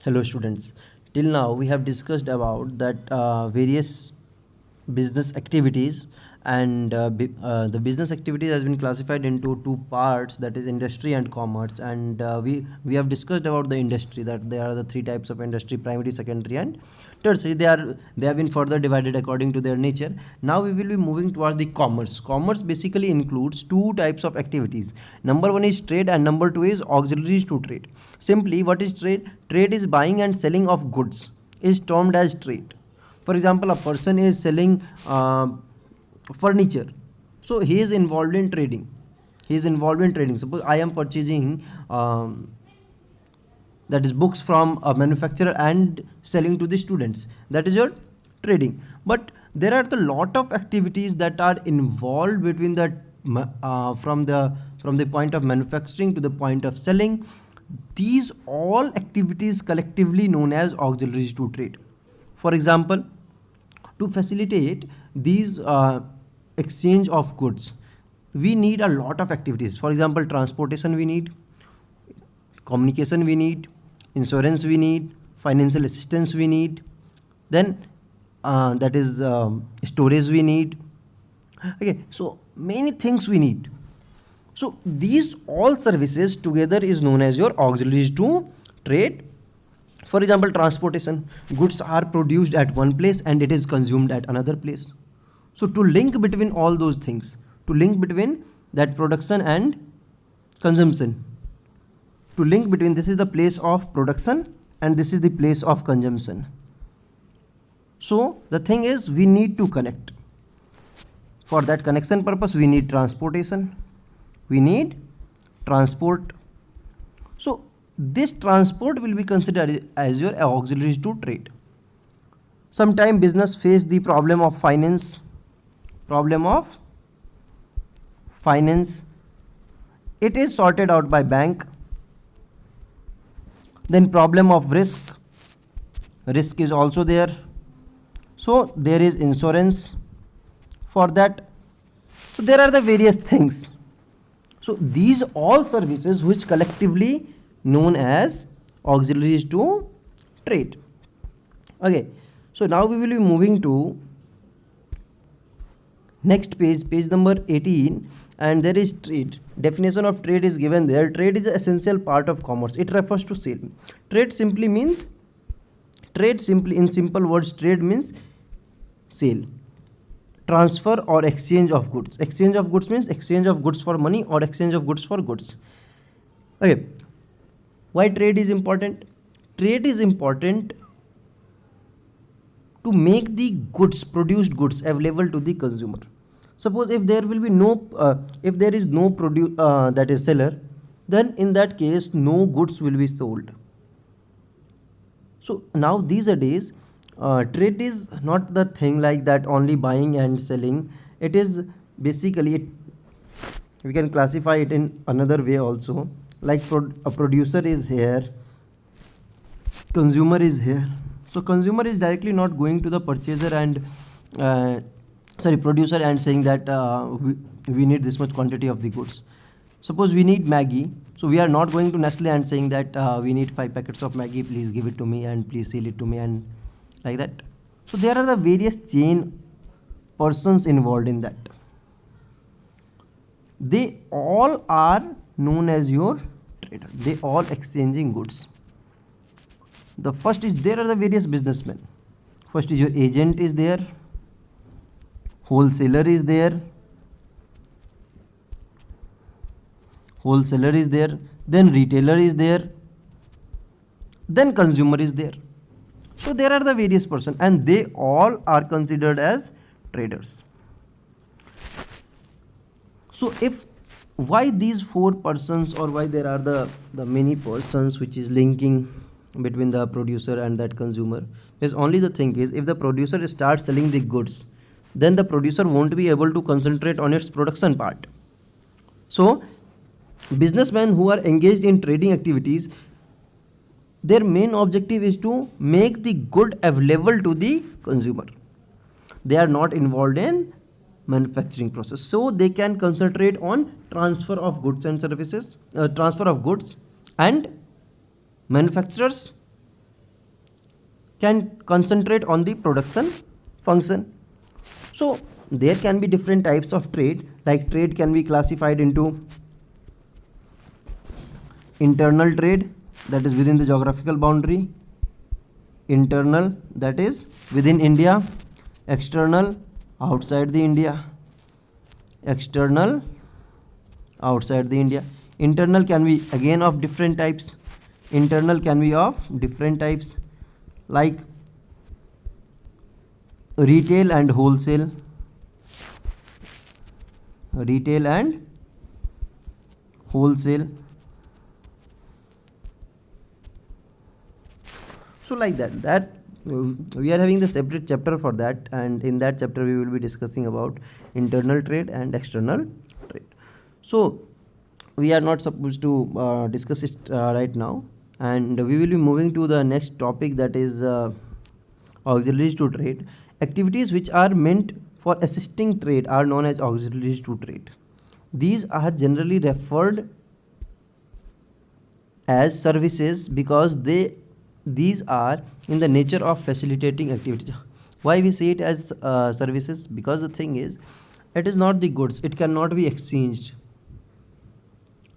Hello students. Till now we have discussed about that various business activities and the business activities has been classified into two parts, that is industry and commerce, and we have discussed about the industry, that there are the three types of industry: primary, secondary and tertiary. They have been further divided according to their nature. Now we will be moving towards the commerce. Commerce basically includes two types of activities. Number one is trade and number two is auxiliaries to trade. Simply, what is trade? Trade is buying and selling of goods, is termed as trade. For example, a person is selling furniture, so he is involved in trading. Suppose I am purchasing that is books from a manufacturer and selling to the students, that is your trading. But there are the lot of activities that are involved between the from the point of manufacturing to the point of selling. These all activities collectively known as auxiliaries to trade. For example, to facilitate these exchange of goods, we need a lot of activities. For example, transportation we need, communication we need, insurance we need, financial assistance we need, then that is storage we need. Okay, so many things we need. So these all services together is known as your auxiliaries to trade. For example, transportation: goods are produced at one place and it is consumed at another place. So to link between all those things, to link between that production and consumption, to link between this is the place of production and this is the place of consumption. So the thing is, we need to connect. For that connection purpose, we need transportation, we need transport. So this transport will be considered as your auxiliaries to trade. Sometime business face the problem of finance. It is sorted out by bank. Then problem of risk is also there. So there is insurance for that. So there are the various things. So these all services which collectively known as auxiliaries to trade. Okay, so now we will be moving to next page number 18, and there is trade. Definition of trade is given there. Trade is an essential part of commerce. It refers to sale. Trade simply in simple words, trade means sale, transfer or exchange of goods. Exchange of goods means exchange of goods for money or exchange of goods for goods. Okay, why trade is important? Trade is important to make the produced goods available to the consumer. Suppose if there will be if there is no that is seller, then in that case no goods will be sold. So now these days, trade is not the thing like that only buying and selling. It is basically, we can classify it in another way also, like a producer is here, consumer is here. So consumer is directly not going to the purchaser and producer and saying that we need this much quantity of the goods. Suppose we need Maggi, so we are not going to Nestle and saying that we need 5 packets of Maggi, please give it to me and please sell it to me, and like that. So there are the various chain persons involved in that. They all are known as your trader. They all exchanging goods. The first is, there are the various businessmen. First is your agent is there, wholesaler is there, then retailer is there, then consumer is there. So there are the various persons and they all are considered as traders. So if why these four persons, or why there are the many persons which is linking between the producer and that consumer, is only the thing is, if the producer starts selling the goods, then the producer won't be able to concentrate on its production part. So businessmen who are engaged in trading activities, their main objective is to make the good available to the consumer. They are not involved in manufacturing process, so they can concentrate on transfer of goods and services, transfer of goods, and manufacturers can concentrate on the production function. So there can be different types of trade, like trade can be classified into internal trade, that is within the geographical boundary, internal, that is within India, external, outside the India, external, outside the India. Internal can be again of different types. Internal can be of different types, like retail and wholesale, retail and wholesale. So like that we are having the separate chapter for that, and in that chapter we will be discussing about internal trade and external trade. So we are not supposed to discuss it right now, and we will be moving to the next topic, that is auxiliaries to trade. Activities which are meant for assisting trade are known as auxiliaries to trade. These are generally referred as services because these are in the nature of facilitating activities. Why we say it as services? Because the thing is, it is not the goods, it cannot be exchanged.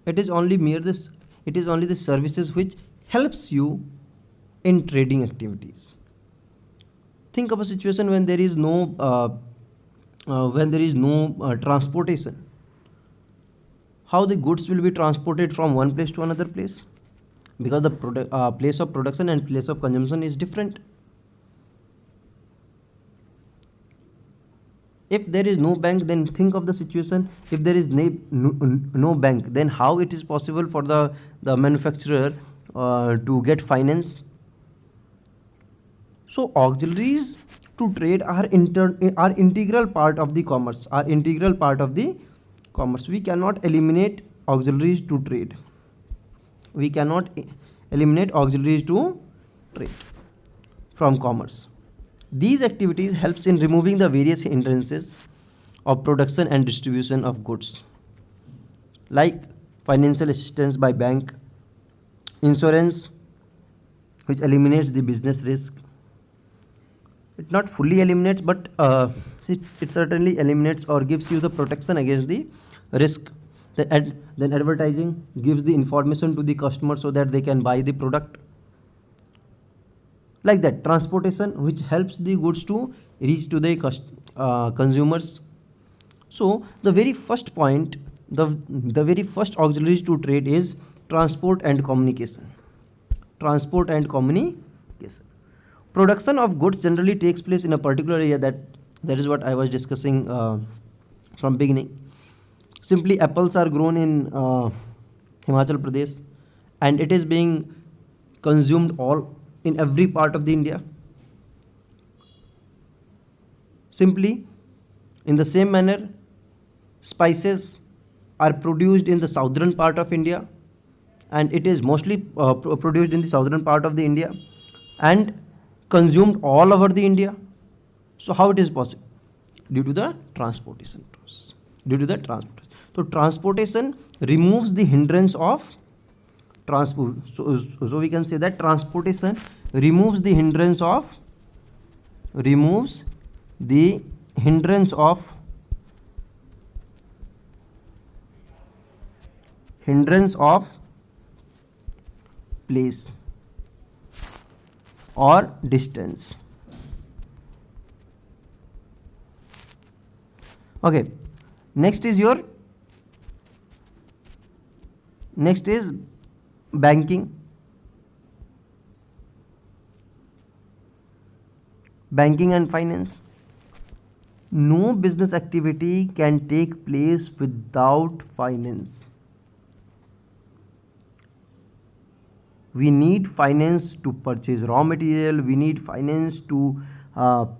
It is only the services which helps you in trading activities. Think of a situation when there is no transportation. How the goods will be transported from one place to another place? Because the place of production and place of consumption is different. If there is no bank, then think of the situation. If there is no bank, then how it is possible for the manufacturer to get finance? So auxiliaries to trade are integral part of the commerce. We cannot eliminate auxiliaries to trade. We cannot eliminate auxiliaries to trade from commerce. These activities helps in removing the various hindrances of production and distribution of goods, like financial assistance by bank, insurance, which eliminates the business risk. It not fully eliminates, but it certainly eliminates or gives you the protection against the risk. Then advertising gives the information to the customer so that they can buy the product. Like that, transportation, which helps the goods to reach to the consumers. So the very first point, the very first auxiliaries to trade is transport and communication. Transport and communication. Production of goods generally takes place in a particular area. That is what I was discussing from beginning. Simply, apples are grown in Himachal Pradesh, and it is being consumed all in every part of the India. Simply, in the same manner, spices are produced in the southern part of India, and it is mostly produced in the southern part of the India and consumed all over the India. So how it is possible? Due to the transportation process. So transportation removes the hindrance of transport. So we can say that transportation removes the hindrance of place or distance. Okay, next is banking. Banking and finance. No business activity can take place without finance. We need finance to purchase raw material. We need finance to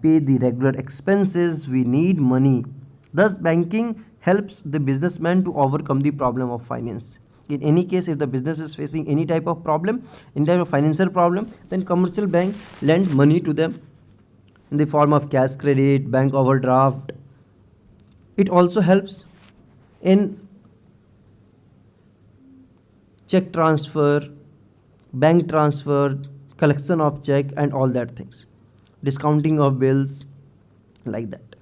pay the regular expenses. We need money. Thus, banking helps the businessman to overcome the problem of finance. In any case, if the business is facing any type of problem, any type of financial problem, then commercial bank lend money to them in the form of cash credit, bank overdraft. It also helps in check transfer, bank transfer, collection of check and all that things, discounting of bills, like that.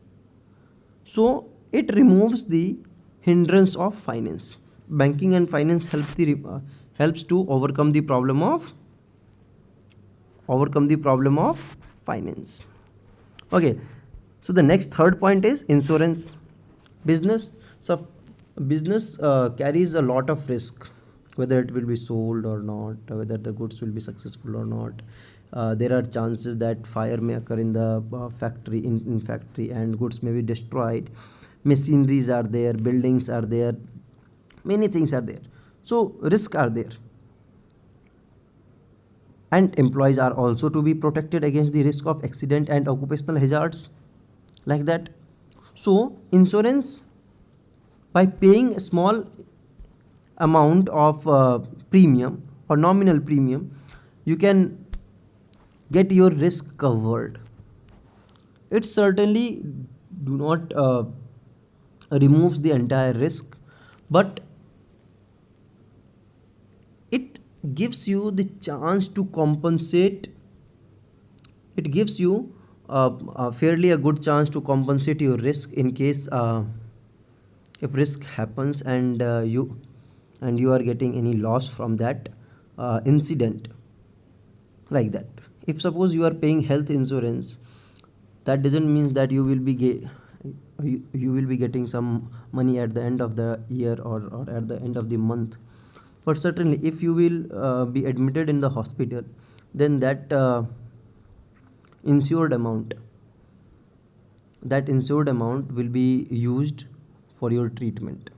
So it removes the hindrance of finance. Banking and finance helps to overcome the problem of finance. Okay, so the next third point is insurance. Business so business carries a lot of risk, whether it will be sold or not, whether the goods will be successful or not. There are chances that fire may occur in the factory, in factory, and goods may be destroyed. Machineries are there, buildings are there, many things are there. So risks are there, and employees are also to be protected against the risk of accident and occupational hazards, like that. So insurance, by paying a small amount of premium or nominal premium, you can get your risk covered. It certainly do not removes the entire risk, but it gives you the chance to compensate. It gives you a fairly a good chance to compensate your risk in case if risk happens, and you are getting any loss from that incident, like that. If suppose you are paying health insurance, that doesn't mean that you will be getting some money at the end of the year, or at the end of the month. But certainly if you will be admitted in the hospital, then insured amount that insured amount will be used for your treatment.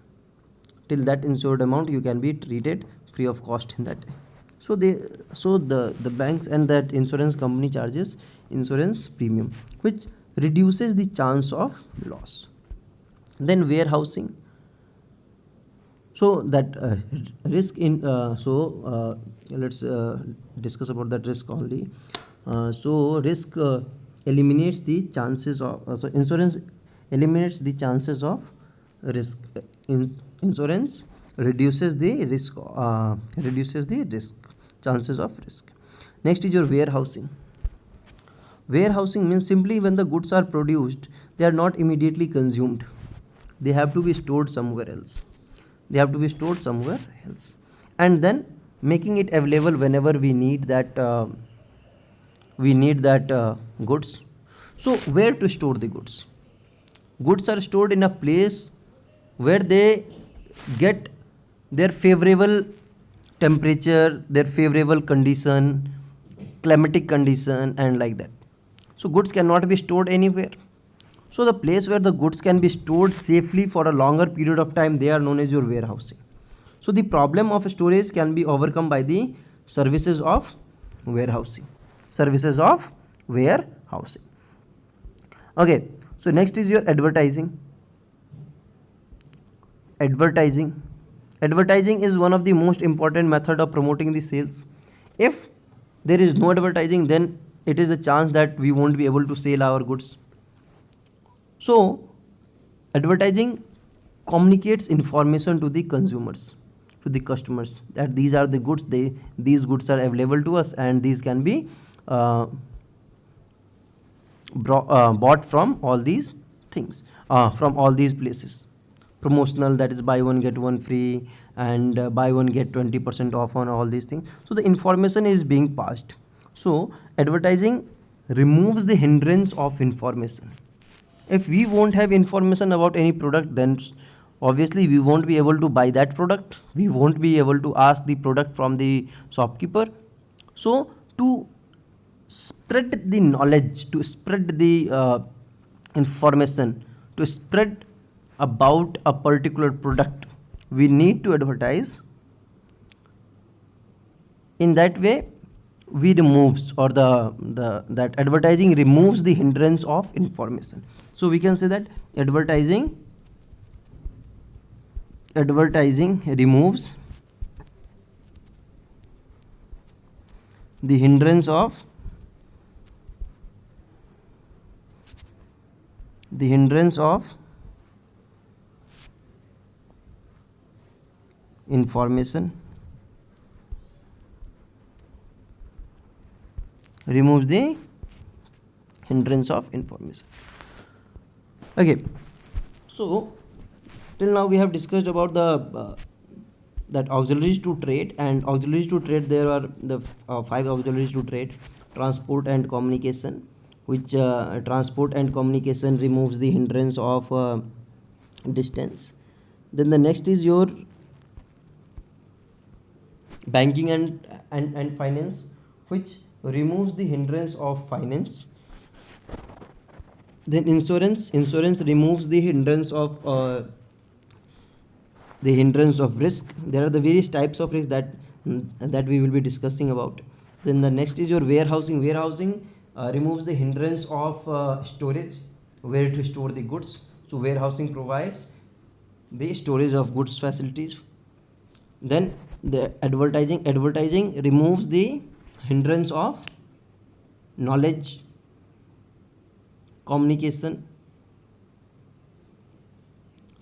Till that insured amount, you can be treated free of cost in that. So the banks and that insurance company charges insurance premium, which reduces the chance of loss. Then warehousing. So that risk in so let's discuss about that risk only. So risk eliminates the chances of so insurance eliminates the chances of risk. Insurance reduces the risk, chances of risk. Next is your warehousing. Warehousing means simply when the goods are produced, they are not immediately consumed. They have to be stored somewhere else. And then making it available whenever we need that goods. So where to store the goods? Goods are stored in a place where they get their favorable temperature, their favorable condition, climatic condition, and like that. So goods cannot be stored anywhere. So the place where the goods can be stored safely for a longer period of time, they are known as your warehousing. So the problem of storage can be overcome by the services of warehousing. Services of warehousing. Okay. So next is your advertising. Advertising is one of the most important method of promoting the sales. If there is no advertising, then it is a chance that we won't be able to sell our goods. So advertising communicates information to the consumers, to the customers, that these are the goods, these goods are available to us, and these can be bought from all these things, from all these places. Promotional, that is buy one get one free, and buy one get 20% off on all these things. So the information is being passed. So advertising removes the hindrance of information. If we won't have information about any product, then obviously we won't be able to buy that product, we won't be able to ask the product from the shopkeeper. So to spread the knowledge, to spread the information, to spread about a particular product, we need to advertise. In that way, we removes, or the that advertising removes the hindrance of information. So we can say that advertising removes the hindrance of information, removes the hindrance of information. Okay, so till now we have discussed about the that auxiliaries to trade, and auxiliaries to trade, there are the five auxiliaries to trade: transport and communication, which transport and communication removes the hindrance of distance. Then the next is your banking and finance, which removes the hindrance of finance. Then insurance removes the hindrance of risk. There are the various types of risk that we will be discussing about. Then the next is your warehousing removes the hindrance of storage, where to store the goods. So warehousing provides the storage of goods facilities. Then the advertising removes the hindrance of knowledge communication.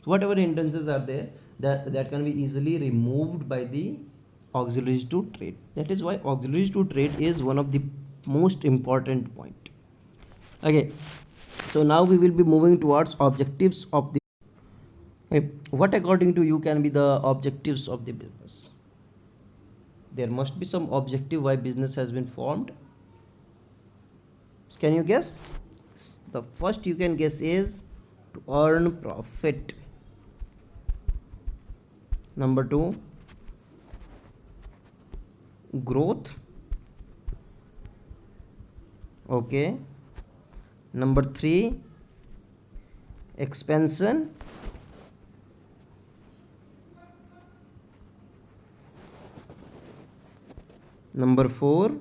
So whatever hindrances are there, that can be easily removed by the auxiliaries to trade. That is why auxiliaries to trade is one of the most important point. Okay, so now we will be moving towards objectives of the what according to you can be the objectives of the business. There must be some objective why business has been formed. Can you guess? The first you can guess is to earn profit. Number 2, growth. Okay. Number 3, expansion. Number 4,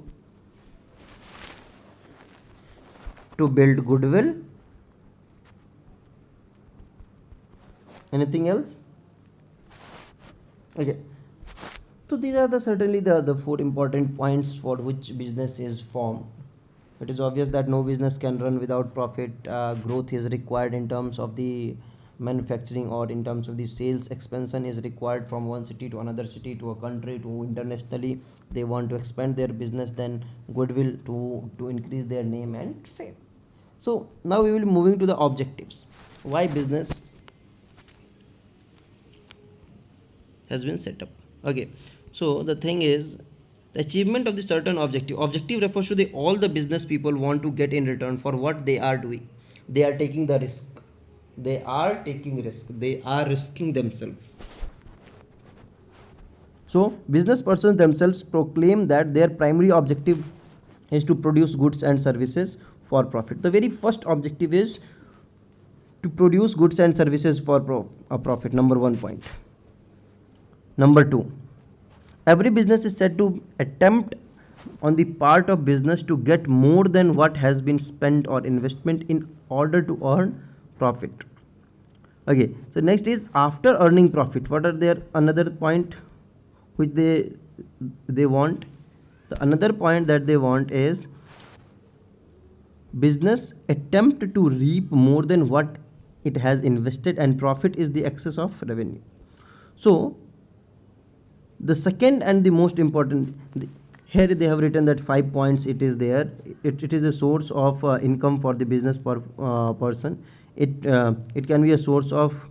to build goodwill. Anything else? Okay, so these are certainly the four important points for which business is formed. It is obvious that no business can run without profit. Growth is required in terms of the manufacturing, or in terms of the sales. Expansion is required from one city to another city, to a country, to internationally. They want to expand their business. Then goodwill, to increase their name and fame. So now we will be moving to the objectives. Why business has been set up. Okay, so the thing is, the achievement of the certain objective refers to all the business people want to get in return for what they are doing. They are taking the risk, they are risking themselves. So business persons themselves proclaim that their primary objective is to produce goods and services for profit. The very first objective is to produce goods and services for a profit. Number 1 point. Number 2, every business is said to attempt on the part of business to get more than what has been spent or investment in order to earn profit. Okay, so next is after earning profit, what are their another point which they want? The another point that they want is business attempt to reap more than what it has invested, and profit is the excess of revenue. So the second and the most important, here they have written that 5 points. It is there. It is a source of income for the business person. It can be a source of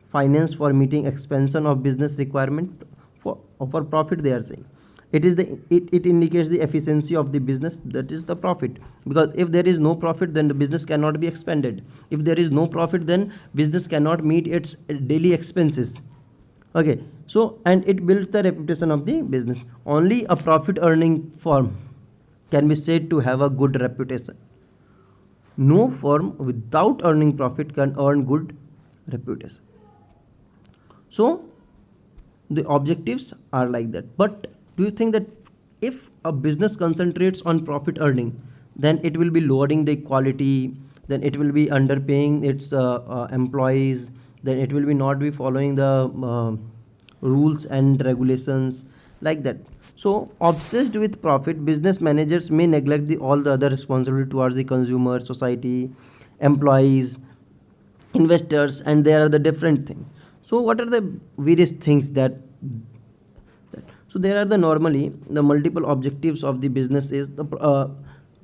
finance for meeting expansion of business requirement. For profit, they are saying it indicates the efficiency of the business, that is the profit. Because if there is no profit, then the business cannot be expanded. If there is no profit, then business cannot meet its daily expenses. Okay, so and it builds the reputation of the business. Only a profit earning firm can be said to have a good reputation. No firm without earning profit can earn good reputation. So the objectives are like that. But do you think that if a business concentrates on profit earning, then it will be lowering the quality, then it will be underpaying its employees, then it will be not be following the rules and regulations, like that? So obsessed with profit, business managers may neglect all the other responsibility towards the consumer, society, employees, investors, and there are the different things. So what are the various things so there are the normally the multiple objectives of the business is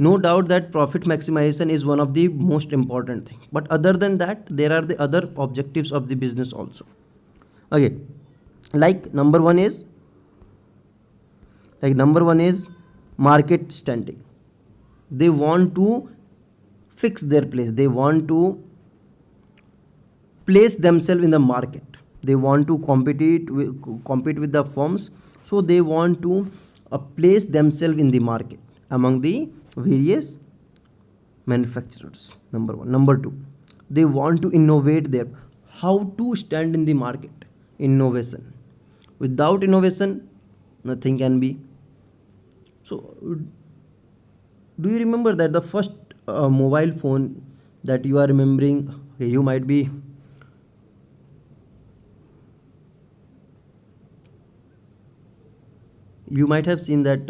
No doubt that profit maximization is one of the most important thing, but other than that there are the other objectives of the business also. Okay, like number one is market standing. They want to fix their place, they want to place themselves in the market, they want to compete with the firms, so they want to place themselves in the market among the various manufacturers. Number one. Number two, they want to innovate their, how to stand in the market, innovation. Without innovation nothing can be. So do you remember that the first mobile phone that you are remembering, okay, you might have seen that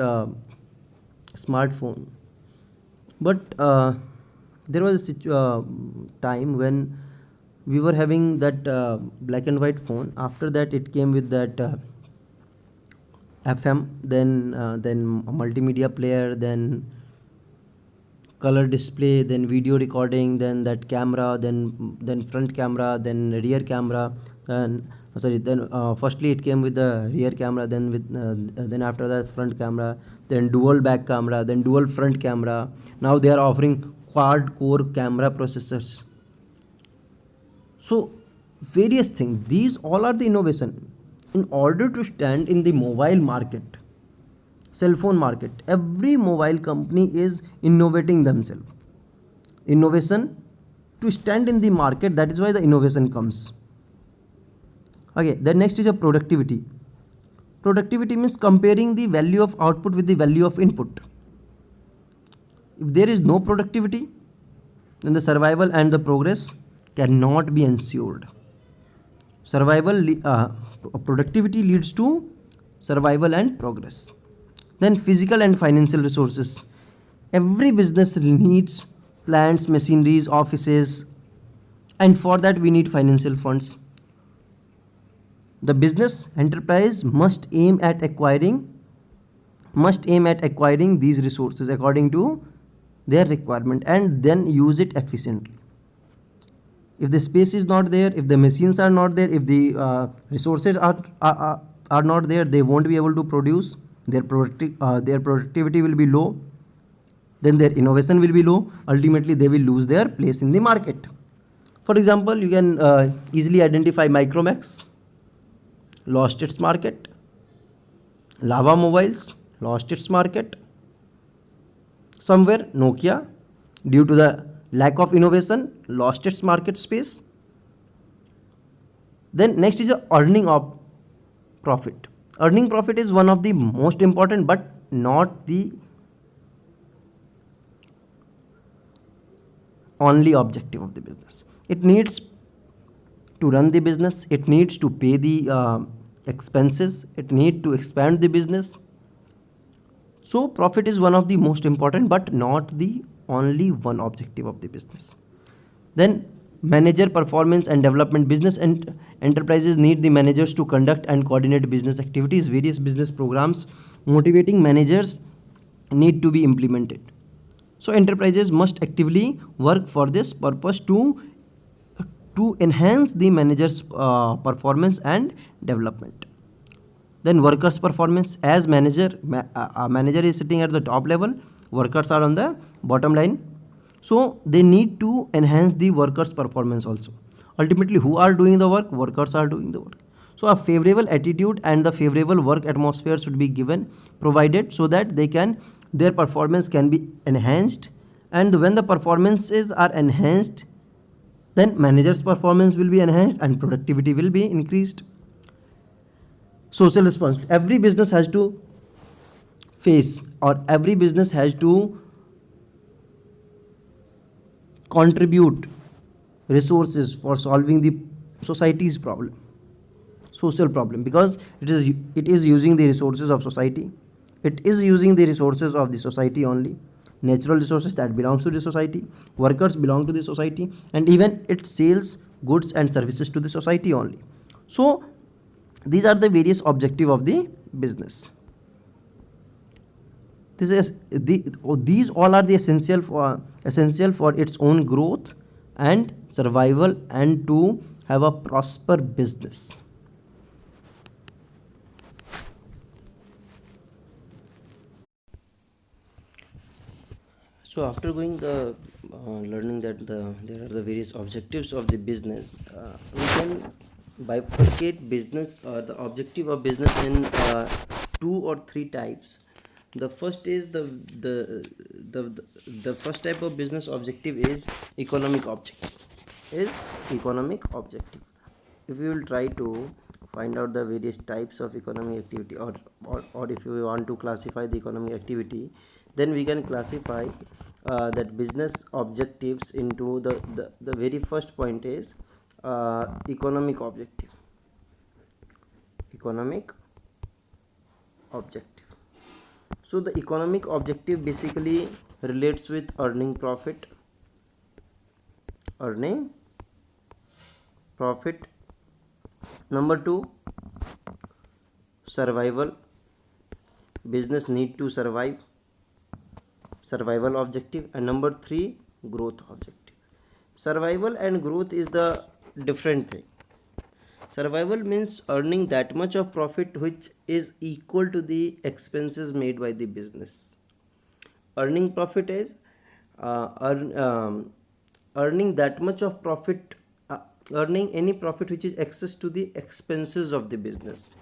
smartphone, but there was a time when we were having that black and white phone. After that it came with that FM, then a multimedia player, then color display, then video recording, then that camera, then front camera, then rear camera, and sorry, then firstly it came with the rear camera, then after that front camera, then dual back camera, then dual front camera. Now they are offering quad core camera processors. So various things, these all are the innovation. In order to stand in the mobile market, cell phone market, every mobile company is innovating themselves. Innovation to stand in the market, that is why the innovation comes. Okay, then next is a productivity. Productivity means comparing the value of output with the value of input. If there is no productivity, then the survival and the progress cannot be ensured. Productivity leads to survival and progress. Then physical and financial resources. Every business needs plants, machineries, offices, and for that we need financial funds. The business enterprise must aim at acquiring these resources according to their requirement and then use it efficiently. If the space is not there, if the machines are not there, if the resources are not there, they won't be able to produce. Their productivity will be low, then their innovation will be low. Ultimately they will lose their place in the market. For example, you can easily identify Micromax lost its market, Lava Mobiles lost its market, somewhere Nokia, due to the lack of innovation, lost its market space. Then next is the earning of profit. Earning profit is one of the most important but not the only objective of the business. It needs to run the business, it needs to pay the expenses, it needs to expand the business. So profit is one of the most important but not the only one objective of the business. Then manager performance and development. Business and enterprises need the managers to conduct and coordinate business activities. Various business programs motivating managers need to be implemented. So enterprises must actively work for this purpose to enhance the manager's performance and development. Then workers performance. As manager is sitting at the top level, workers are on the bottom line, so they need to enhance the workers performance also. Ultimately who are doing the work? Workers are doing the work. So a favorable attitude and the favorable work atmosphere should be provided so that their performance can be enhanced, and when the performances are enhanced, then manager's performance will be enhanced and productivity will be increased. Social response. Every business has to face, or every business has to contribute resources for solving the society's problem, social problem, because it is using the resources of society, it is using the resources of the society only. Natural resources that belongs to the society, workers belong to the society, and even it sells goods and services to the society only. So these are the various objective of the business. this is these all are the essential for its own growth and survival and to have a prosper business. So after going the learning that there are the various objectives of the business, we can bifurcate business the objective of business in two or three types. The first is the, the the first type of business objective is economic objective. Is economic objective. If you will try to find out the various types of economic activity, or if you want to classify the economic activity, then we can classify that business objectives into the very first point is economic objective. Economic objective. So the economic objective basically relates with earning profit. Earning profit. Number two, survival. Business need to survive. Survival objective. And number three, growth objective. Survival and growth is the different thing. Survival means earning that much of profit which is equal to the expenses made by the business. Earning profit is earning that much of profit, earning any profit which is excess to the expenses of the business.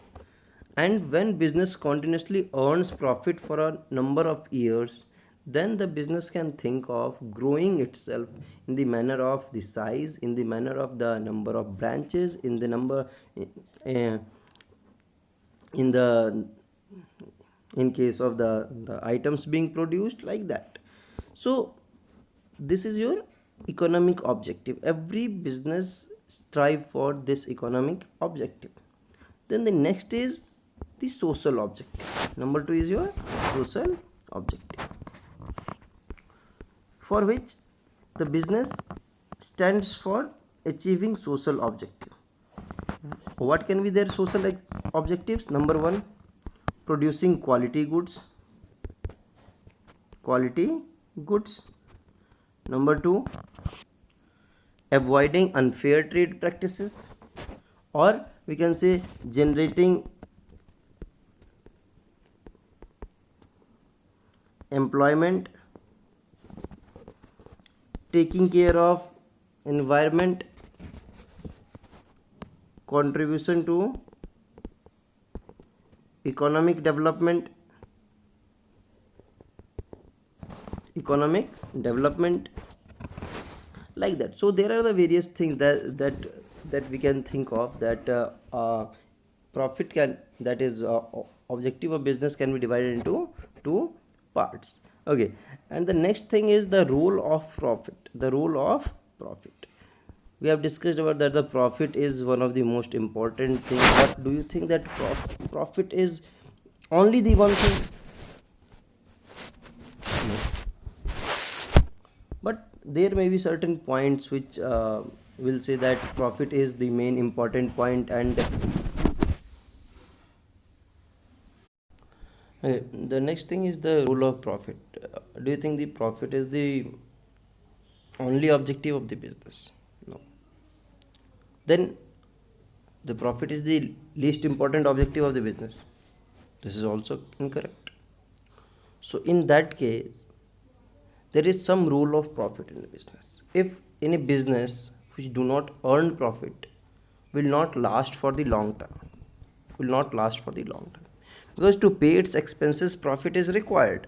And when business continuously earns profit for a number of years, then the business can think of growing itself in the manner of the size, in the manner of the number of branches, in the number in the in case of the items being produced, like that. So this is your economic objective. Every business strive for this economic objective. Then the next is the social objective. Number two is your social objective, for which the business stands for achieving social objective. What can be their social objectives? Number one, producing quality goods. Quality goods. Number two, avoiding unfair trade practices, or we can say generating employment, taking care of environment, contribution to economic development, like that. So there are the various things that we can think of, that profit can, that is objective of business can be divided into two parts. Okay, and the next thing is the role of profit. The role of profit, we have discussed about that the profit is one of the most important thing. But do you think that profit is only the one thing? No. But there may be certain points which will say that profit is the main important point. And the next thing is the role of profit. Do you think the profit is the only objective of the business? No. Then the profit is the least important objective of the business. This is also incorrect. So in that case, there is some role of profit in the business. If in a business which do not earn profit, will not last for the long term, because to pay its expenses profit is required.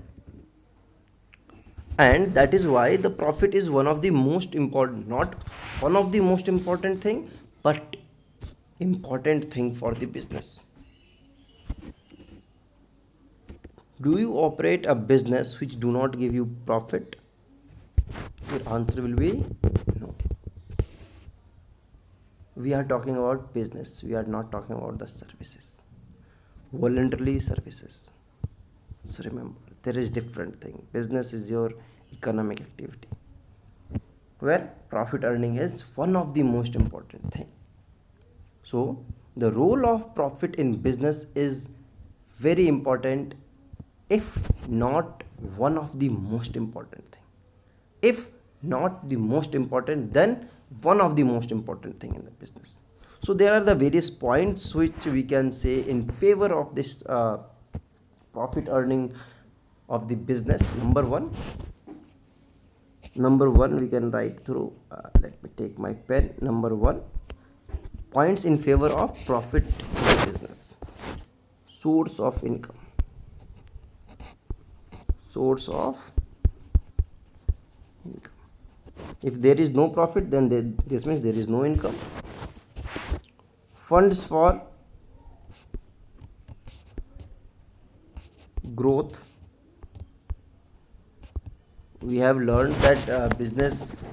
And that is why the profit is one of the most important, not one of the most important thing, but important thing for the business. Do you operate a business which do not give you profit? Your answer will be no. We are talking about business, we are not talking about the services, voluntarily services. So remember, there is different thing. Business is your economic activity, where profit earning is one of the most important thing. So the role of profit in business is very important if not one of the most important thing. If not the most important, then one of the most important thing in the business. So there are the various points which we can say in favor of this profit earning of the business. Number one we can write through, let me take my pen. Number one, points in favor of profit in the business: source of income. Source of income. If there is no profit, then this means there is no income. Funds for growth. We have learned that business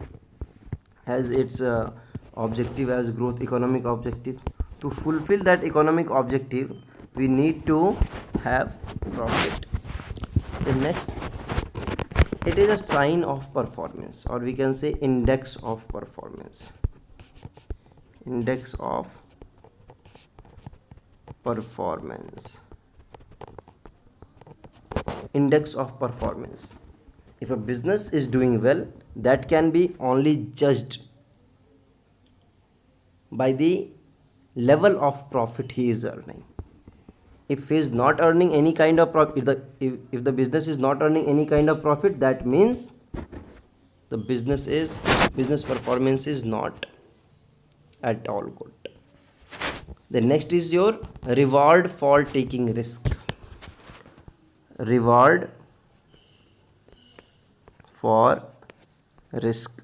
has its objective as growth, economic objective. To fulfill that economic objective, we need to have profit. The next, it is a sign of performance, or we can say index of performance. Index of performance. Index of performance. If a business is doing well, that can be only judged by the level of profit he is earning. If he is not earning any kind of profit, if the business is not earning any kind of profit, that means the business performance is not at all good. The next is your reward for taking risk. Reward for risk.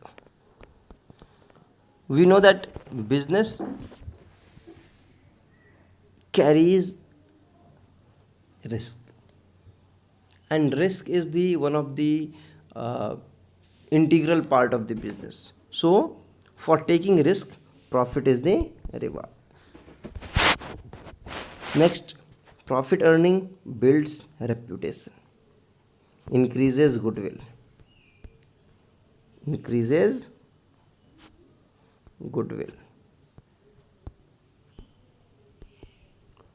We know that business carries risk, and risk is the one of the integral part of the business. So for taking risk, profit is the reward. Next, profit earning builds reputation, increases goodwill. Increases goodwill.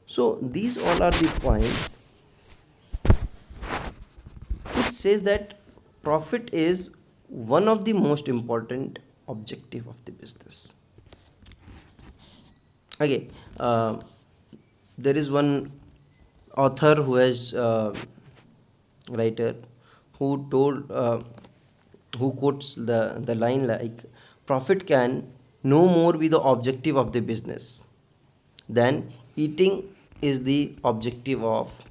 So these all are the points which says that profit is one of the most important objective of the business. Okay, there is one author who has writer who told who quotes the line like, profit can no more be the objective of the business than eating is the objective of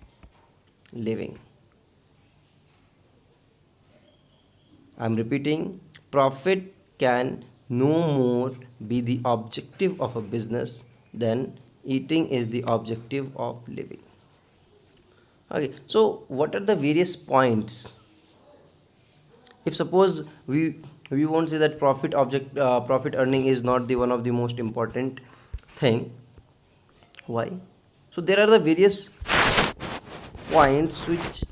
living. I am repeating, profit can no more be the objective of a business than eating is the objective of living. Okay, so what are the various points? If suppose we won't say that profit earning is not the one of the most important thing. Why? So there are the various points which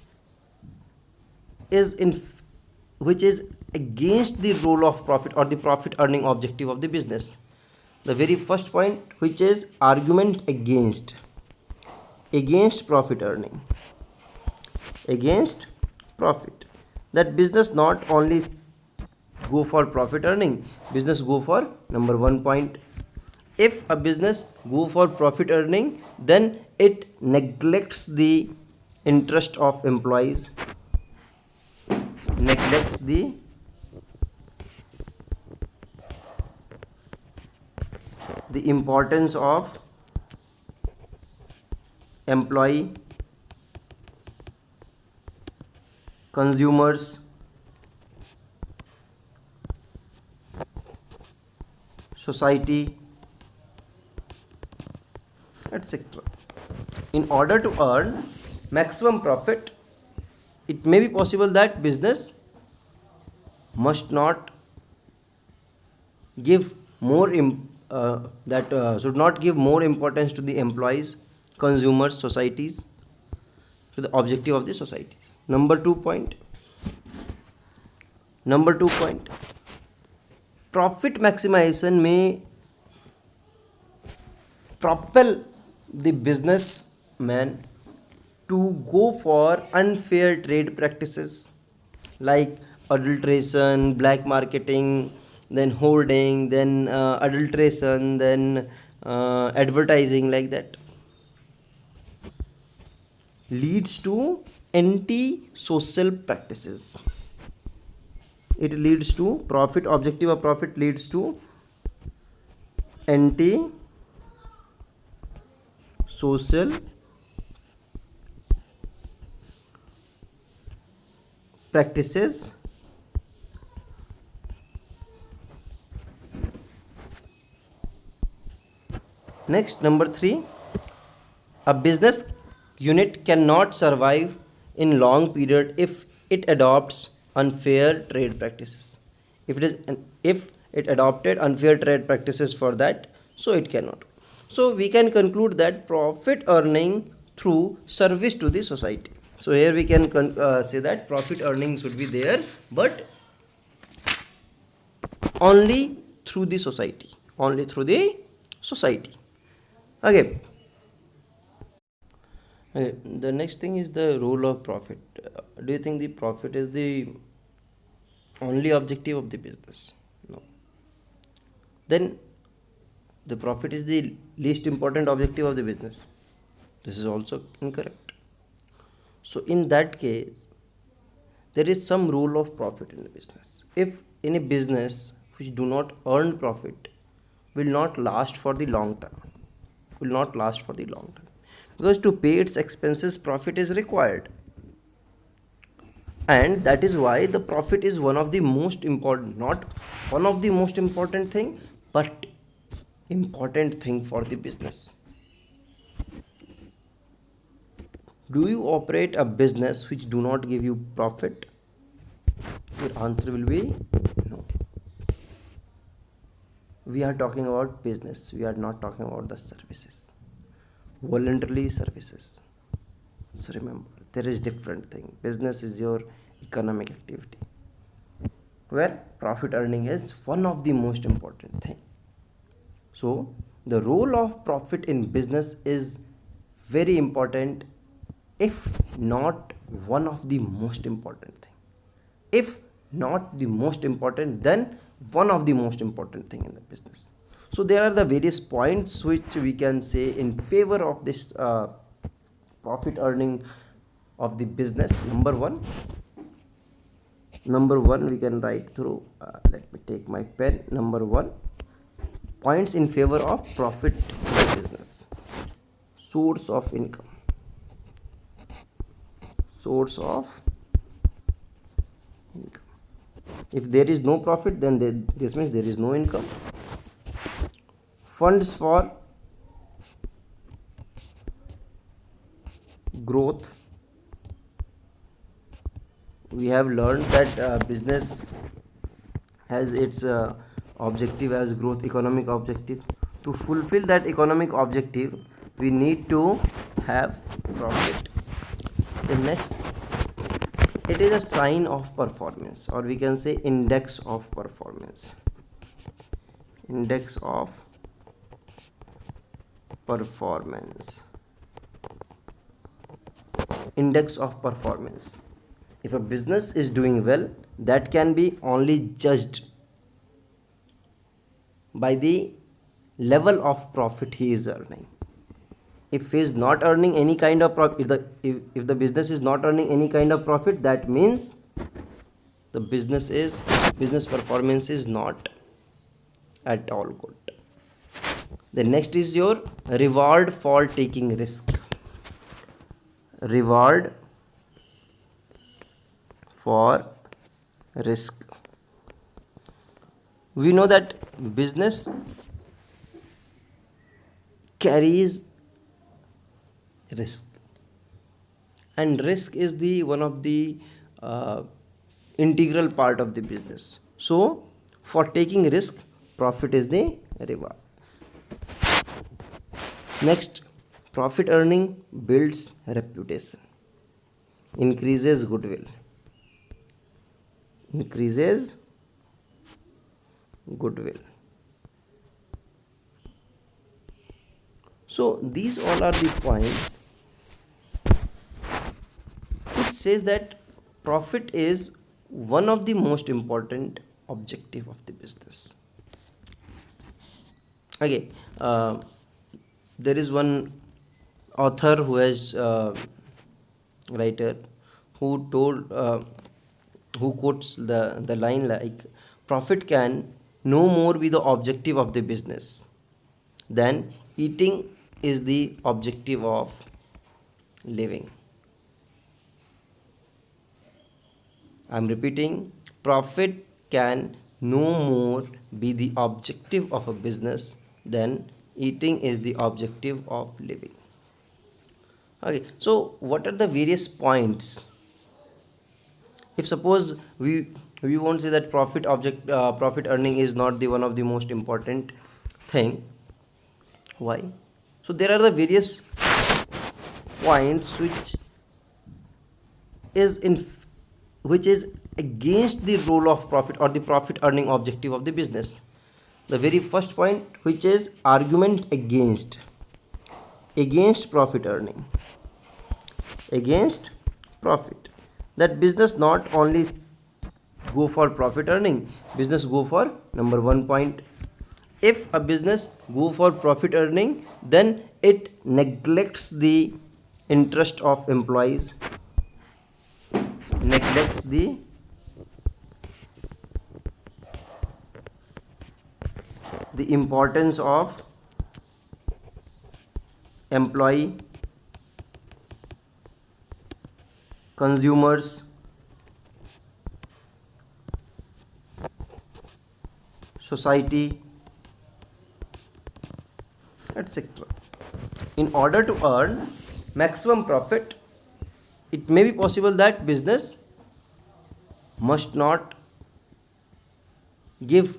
is against the role of profit or the profit earning objective of the business. The very first point, which is argument against profit earning, against profit, that business not only go for profit earning, business go for number one point. If a business go for profit earning, then it neglects the interest of employees, neglects the importance of employee, consumers, society, etc. In order to earn maximum profit, it may be possible that business must not give should not give more importance to the employees, consumers, societies, to the objective of the societies. Number two point, profit maximization may propel the businessman to go for unfair trade practices like adulteration, black marketing, then hoarding, then adulteration, then advertising, like that, leads to anti-social practices. It leads to profit, objective of profit leads to anti-social practices. Next, number 3, a business unit cannot survive in long period if it adopts unfair trade practices. If it adopted unfair trade practices for that, so it cannot. So we can conclude that profit earning through service to the society. So here we can say that profit earning should be there, but only through the society. Only through the society. Okay. The next thing is the role of profit. Do you think the profit is the only objective of the business? No. Then the profit is the least important objective of the business. This is also incorrect. So in that case, there is some role of profit in the business. If in a business which do not earn profit, will not last for the long term. Will not last for the long term. Because to pay its expenses, profit is required. And that is why the profit is one of the most important, not one of the most important thing, but important thing for the business. Do you operate a business which do not give you profit? Your answer will be no. We are talking about business. We are not talking about the services. Voluntarily services. So remember, there is different thing. Business is your economic activity, where profit earning is one of the most important thing. So the role of profit in business is very important, if not one of the most important thing. If not the most important, then one of the most important thing in the business. So there are the various points which we can say in favor of this profit earning of the business. Number one we can write through, let me take my pen. Number 1, points in favor of profit in the business. Source of income. Source of income. If there is no profit, then this means there is no income. Funds for growth. We have learned that business has its objective as growth, economic objective. To fulfill that economic objective, we need to have profit. The next, it is a sign of performance, or we can say index of performance. Index of performance. Index of performance. If a business is doing well, that can be only judged by the level of profit he is earning. If he is not earning any kind of profit, if the business is not earning any kind of profit, that means the business performance is not at all good. The next is your reward for taking risk. Reward for risk. We know that business carries risk, and risk is the one of the integral part of the business. So for taking risk, profit is the reward. Next, profit earning builds reputation, increases goodwill. Increases goodwill. So these all are the points says that profit is one of the most important objective of the business. Okay, there is one author who has writer who told who quotes the line like, profit can no more be the objective of the business than eating is the objective of living. I'm repeating, profit can no more be the objective of a business than eating is the objective of living. Okay, so what are the various points? If suppose we won't say that profit earning is not the one of the most important thing. Why? So there are the various points is in which is against the role of profit or the profit earning objective of the business. The very first point, which is argument against profit earning, against profit, that business not only go for profit earning, business go for number one point. If a business go for profit earning, then it neglects the interest of employees, neglects the importance of employee, consumers, society, etc. In order to earn maximum profit, it may be possible that business must not give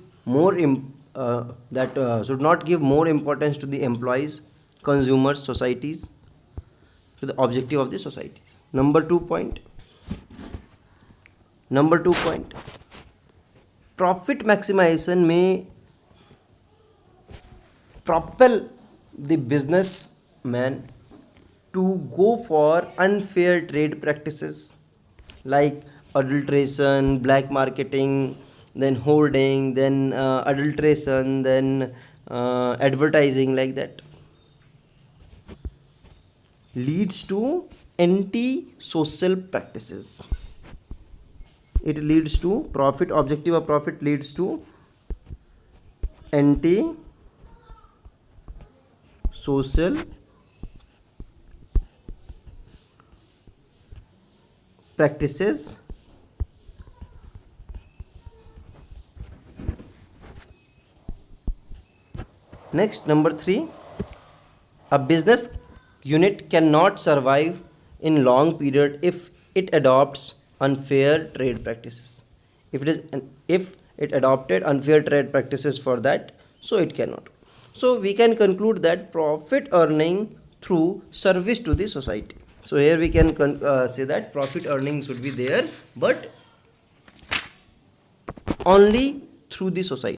should not give more importance to the employees, consumers, societies, to the objective of the societies. Number two point, profit maximization may propel the businessman to go for unfair trade practices like adulteration, black marketing, then hoarding, then adulteration, then advertising, like that. Leads to anti-social practices. It leads to profit, objective of profit leads to anti-social practices. Next, number 3, a business unit cannot survive in long period if it adopts unfair trade practices. If it adopted unfair trade practices for that, so it cannot. So we can conclude that profit earning through service to the society. So here we can say that profit earning should be there, but only through the society.